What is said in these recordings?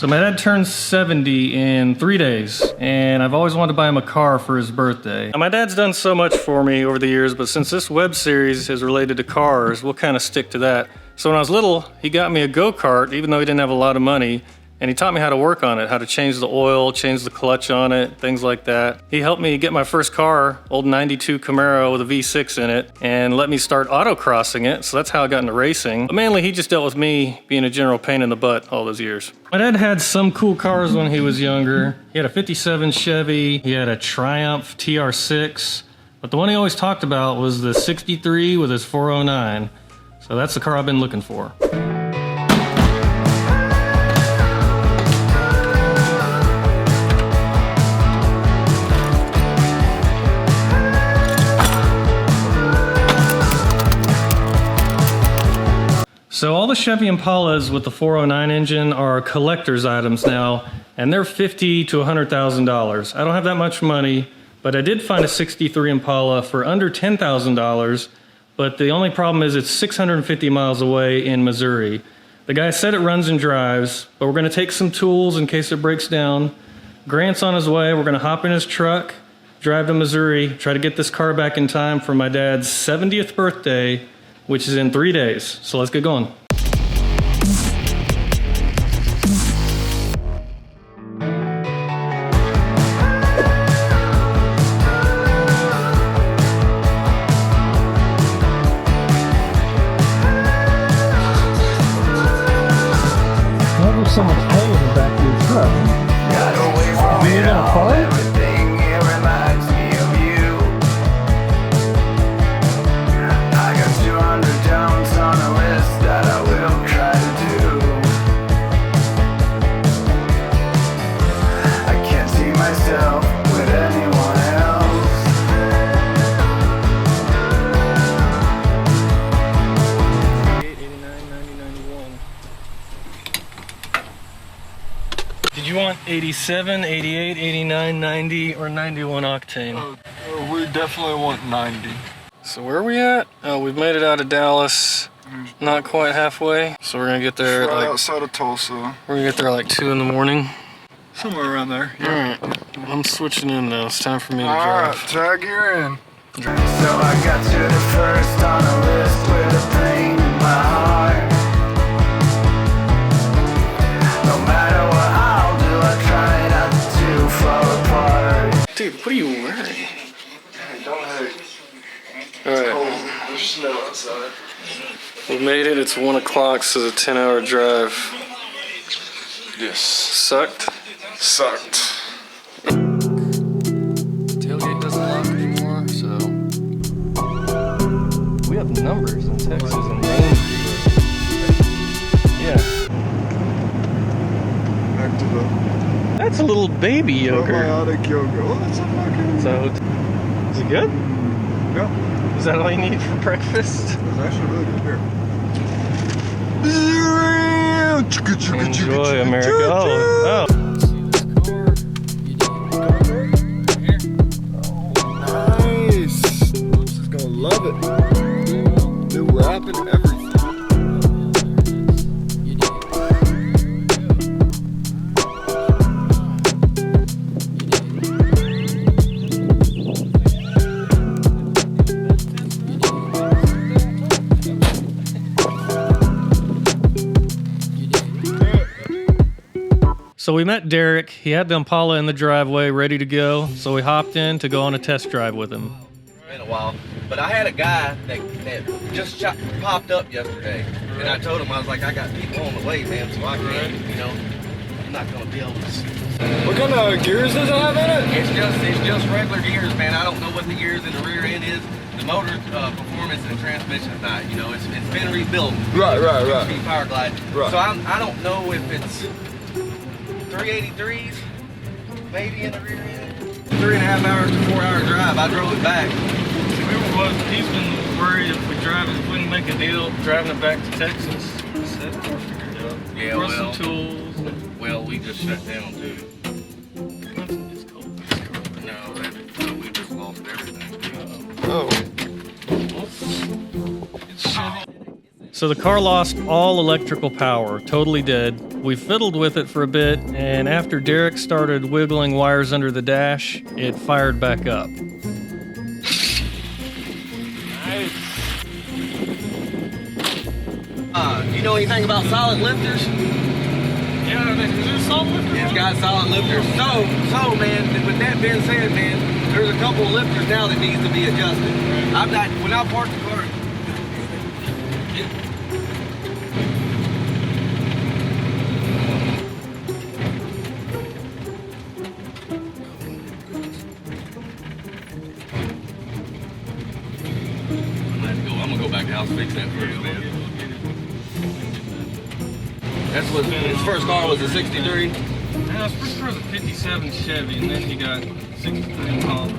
So my dad turned 70 in 3 days, and I've always wanted to buy him a car for his birthday. Now, my dad's done so much for me over the years, but since this web series is related to cars, we'll kind of stick to that. So when I was little, he got me a go-kart, even though he didn't have a lot of money, and he taught me how to work on it, how to change the oil, change the clutch on it, things like that. He helped me get my first car, old 92 Camaro with a V6 in it, and let me start autocrossing it, so that's how I got into racing. But mainly he just dealt with me being a general pain in the butt all those years. My dad had some cool cars when he was younger. He had a 57 Chevy, he had a Triumph TR6, but the one he always talked about was the 63 with his 409. So that's the car I've been looking for. So all the Chevy Impalas with the 409 engine are collector's items now, and they're $50,000 to $100,000. I don't have that much money, but I did find a 63 Impala for under $10,000, but the only problem is it's 650 miles away in Missouri. The guy said it runs and drives, but we're gonna take some tools in case it breaks down. Grant's on his way, we're gonna hop in his truck, drive to Missouri, try to get this car back in time for my dad's 70th birthday, which is in 3 days. So let's get going. Why there's so much hay in the back of your truck? Do you need a car? Did you want 87, 88, 89, 90, or 91 octane? We definitely want 90. So where are we at? Oh, we've made it out of Dallas. Not quite halfway. So we're gonna get there Right like outside of Tulsa. we're gonna get there like 2 in the morning. Somewhere around there. Yeah. Alright. I'm switching in now. It's time for me to Alright, drive. tag you in. So I got you the first on the list with a pain in my heart. No matter what I'll do, I try not to fall apart. Dude, what are you wearing? Hey, don't hate. Alright. Cold. There's snow outside. We made it. It's 1 o'clock, so it's a 10-hour drive. Yes. Sucked? Sucked. Tailgate doesn't lock anymore, so we have numbers in Texas and names. Yeah. Back to the That's a little baby yogurt. probiotic yogurt. Oh, that's a fucking... So, is it good? Yeah. Is that all you need for breakfast? It's actually really good here. Enjoy America. Oh, oh. Nice. Oops, is gonna love it. New wrap and everything. So we met Derek. He had the Impala in the driveway ready to go. So we hopped in to go on a test drive with him. It's been a while, but I had a guy that just popped up yesterday, and I told him, I was like, I got people on the way, man, so I can't, you know, I'm not gonna be able to. What kind of gears does it have in it? It's just regular gears, man. I don't know what the gears in the rear end is. The motor performance and transmission is not, you know, it's been rebuilt. Right. Power glide. Right. So I don't know if it's 383s, maybe in the rear end. 3.5 hours to 4 hour drive. I drove it back. He's been worried if we wouldn't make a deal driving it back to Texas. I said, we'll figure it out. Yeah, Brought well, some tools. Well, we just shut down too. It's cold. No, we just lost everything. Oh. So the car lost all electrical power, totally dead. We fiddled with it for a bit, and after Derek started wiggling wires under the dash, it fired back up. You know anything about solid lifters? Yeah, is it a solid lifter? It's got solid lifters. So man, with that being said, man, there's a couple of lifters now that needs to be adjusted. When I parked the car. I'm gonna go back to the house and fix that first, man. That's what his first car was, a 63. Yeah, his first car was a 57 Chevy, and then he got 63 Impala.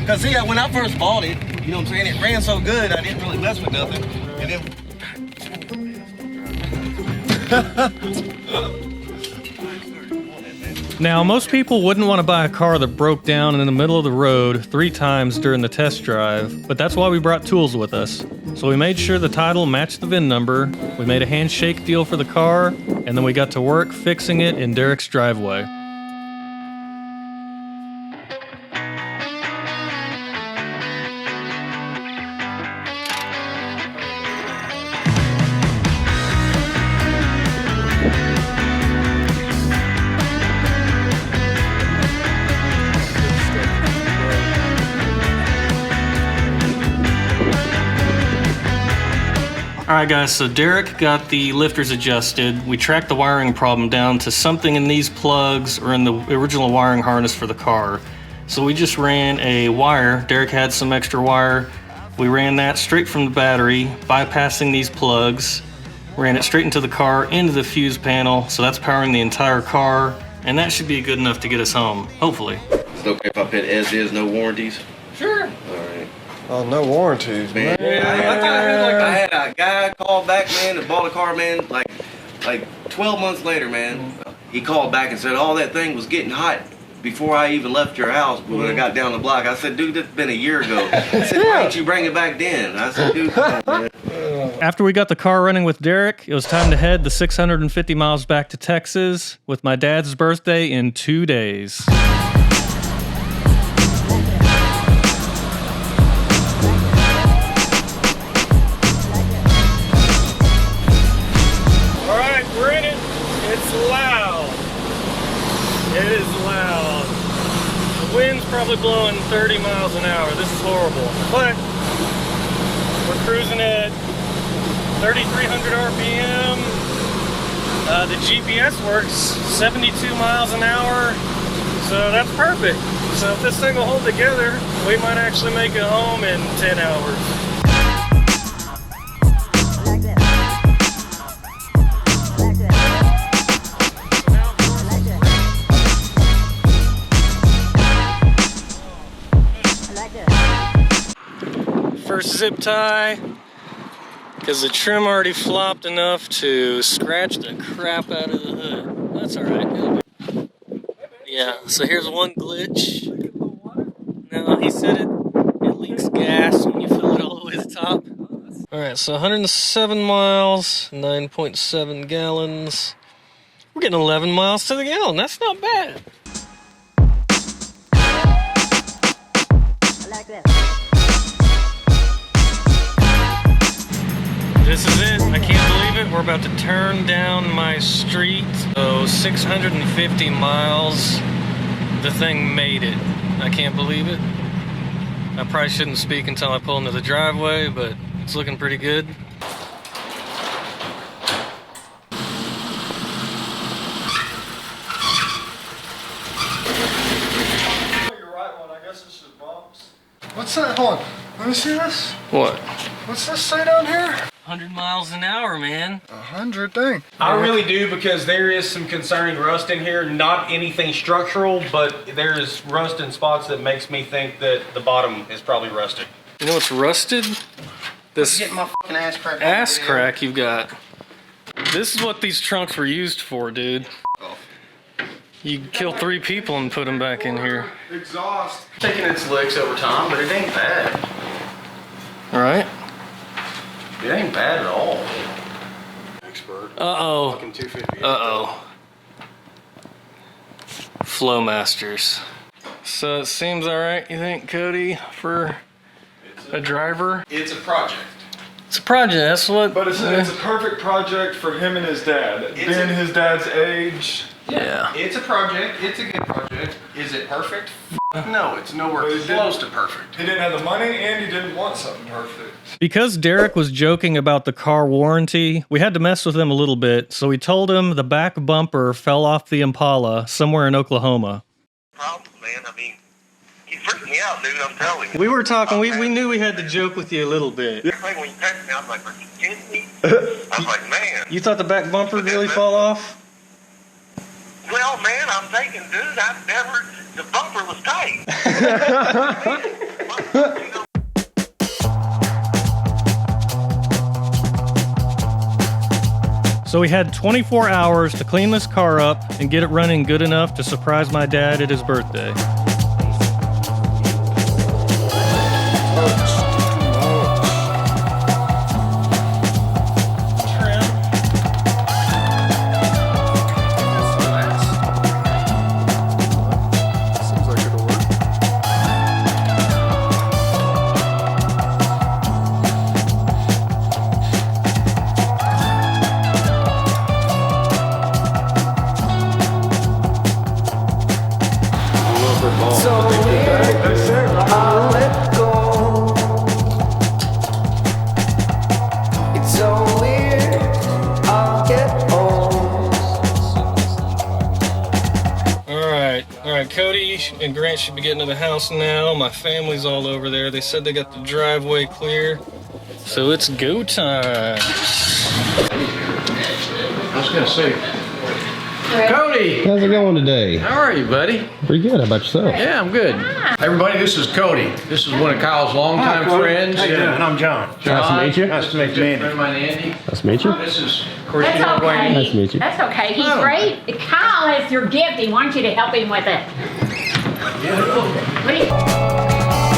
Cause see, when I first bought it, you know what I'm saying, it ran so good, I didn't really mess with nothing. And then Now, most people wouldn't want to buy a car that broke down in the middle of the road 3 times during the test drive, but that's why we brought tools with us. So we made sure the title matched the VIN number, we made a handshake deal for the car, and then we got to work fixing it in Derek's driveway. Alright guys, so Derek got the lifters adjusted. We tracked the wiring problem down to something in these plugs or in the original wiring harness for the car. So we just ran a wire. Derek had some extra wire. We ran that straight from the battery, bypassing these plugs. Ran it straight into the car, into the fuse panel, so that's powering the entire car. And that should be good enough to get us home, hopefully. it's okay if I put as is, no warranties? Sure. Alright. Oh, no warranties, man. I had a guy call back, man, that bought a car, man, like 12 months later, man. He called back and said, all that thing was getting hot before I even left your house. But when I got down the block, I said, dude, that's been a year ago. He said, why didn't you bring it back then? I said, dude, come on, man. After we got the car running with Derek, it was time to head the 650 miles back to Texas with my dad's birthday in 2 days. Alright, we're in it. It's loud. It is loud. The wind's probably blowing 30 miles an hour. This is horrible. But we're cruising at 3,300 RPM. The GPS works 72 miles an hour, so that's perfect. So if this thing will hold together, we might actually make it home in 10 hours. First zip tie, because the trim already flopped enough to scratch the crap out of the hood. That's alright. Yeah, so here's one glitch. No, he said it leaks gas when you fill it all the way to the top. Alright, so 107 miles, 9.7 gallons. We're getting 11 miles to the gallon. That's not bad. This is it. I can't believe it. We're about to turn down my street. So 650 miles. The thing made it. I can't believe it. I probably shouldn't speak until I pull into the driveway, but it's looking pretty good. You're right one. I guess it's just bumps. What's that? Hold on. Let me see this. What? What's this say down here? 100 miles an hour, man. 100, dang. I really do, because there is some concerning rust in here. Not anything structural, but there is rust in spots that makes me think that the bottom is probably rusted. You know what's rusted? This Get my fucking ass crack. ass crack you've got. This is what these trunks were used for, dude. You could kill 3 people and put them back in here. Exhaust. Taking its licks over time, but it ain't bad. All right. It ain't bad at all. Expert. Uh-oh. Fucking 250. Uh-oh. Flowmasters. So it seems all right, you think, Cody, for a driver? It's a project. It's a project, that's what... But it's a perfect project for him and his dad. Being his dad's age. Yeah. It's a project. It's a good project. Is it perfect? No, it's nowhere close to perfect. He didn't have the money and he didn't want something perfect. Because Derek was joking about the car warranty, we had to mess with him a little bit, so we told him the back bumper fell off the Impala somewhere in Oklahoma. Problem, man. I mean, he's freaking me out, dude. I'm telling you. We were talking, we knew we had to joke with you a little bit. Everything when you text me, I was like, "Are you kidding me?" I was like, "Man." You thought the back bumper would really fall off? Well, man, I'm thinking, dude, I've never. The bumper was tight. So we had 24 hours to clean this car up and get it running good enough to surprise my dad at his birthday. Seems like it'll work. That's it, right? I'll let go. It's so weird. I'll get old. All right, Cody and Grant should be getting to the house now. My family's all over there. They said they got the driveway clear. So it's go time. I was gonna say, Cody, How's it going today? how are you, buddy? Pretty good. How about yourself? Yeah, I'm good. Everybody, this is Cody. This is one of Kyle's longtime friends. How you doing? I'm John. Nice to meet you. Nice to meet you, Friend Andy. of mine, Andy. Nice to meet you. This is, of course, you That's know Wayne. okay. Nice to meet you. That's okay. He's Oh. great. Kyle has your gift. He wants you to help him with it. What do you-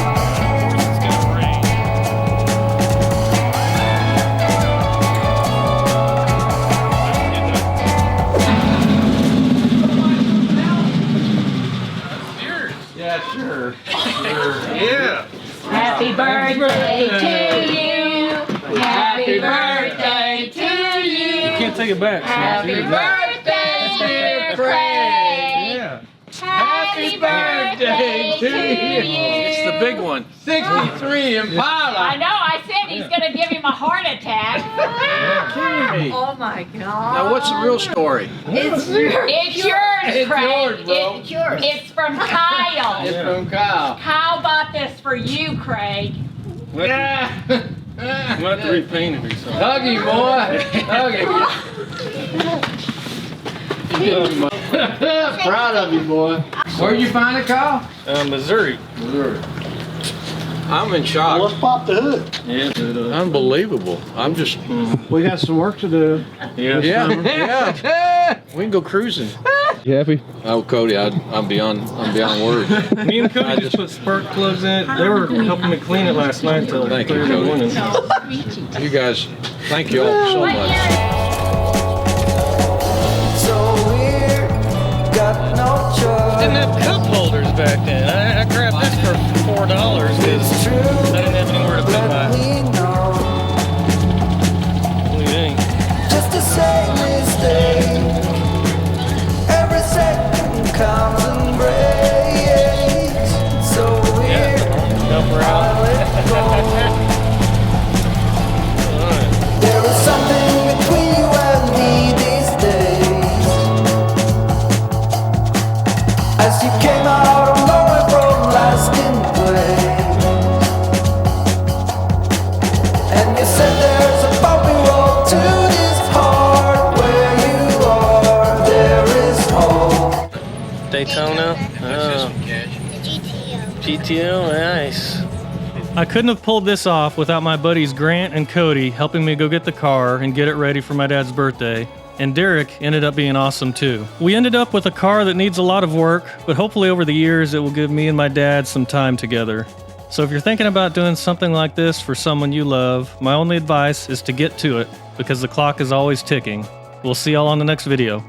Yeah, sure. Yeah. Happy birthday to you. Happy birthday to you. Can't take it back. Happy birthday, dear Craig. Yeah. Happy birthday to you. It's the big one. 63 Impala. I know. I said he's going to give him a heart attack. Kidding me. Oh my God. Now, what's the real story? It's yours, It's Craig. yours, bro. It's yours. It's from Kyle. It's from Kyle. Kyle bought this for you, Craig. Yeah. I'm gonna have to repaint it or something. Huggy, boy. Huggy. Proud of you, boy. Where'd you find it, Kyle? Missouri. I'm in shock. Let's pop the hood. Yeah. Unbelievable. I'm just. We got some work to do. Yeah. Yeah. We can go cruising. You happy? Oh, Cody, I'm beyond words. Me and Cody just put spark plugs in it. They were helping me clean it last night till Thank you, 3 in the Cody. morning. You guys, thank you all so much. So weird. Got no choice. Didn't have cup holders back then. I grabbed this for $4 because True. I didn't have anywhere to put Let my. me know. What do you think? Just the same mistake. Every second comes and breaks. So weird. Help her out. I let go. There is something between you and me these days. As you came out of nowhere from lasting place, and you said there's a bumpy road to this heart. Where you are, there is hope. Daytona. That's Oh. some cash. GTO, nice. I couldn't have pulled this off without my buddies Grant and Cody helping me go get the car and get it ready for my dad's birthday. And Derek ended up being awesome too. We ended up with a car that needs a lot of work, but hopefully over the years it will give me and my dad some time together. So if you're thinking about doing something like this for someone you love, my only advice is to get to it, because the clock is always ticking. We'll see y'all on the next video.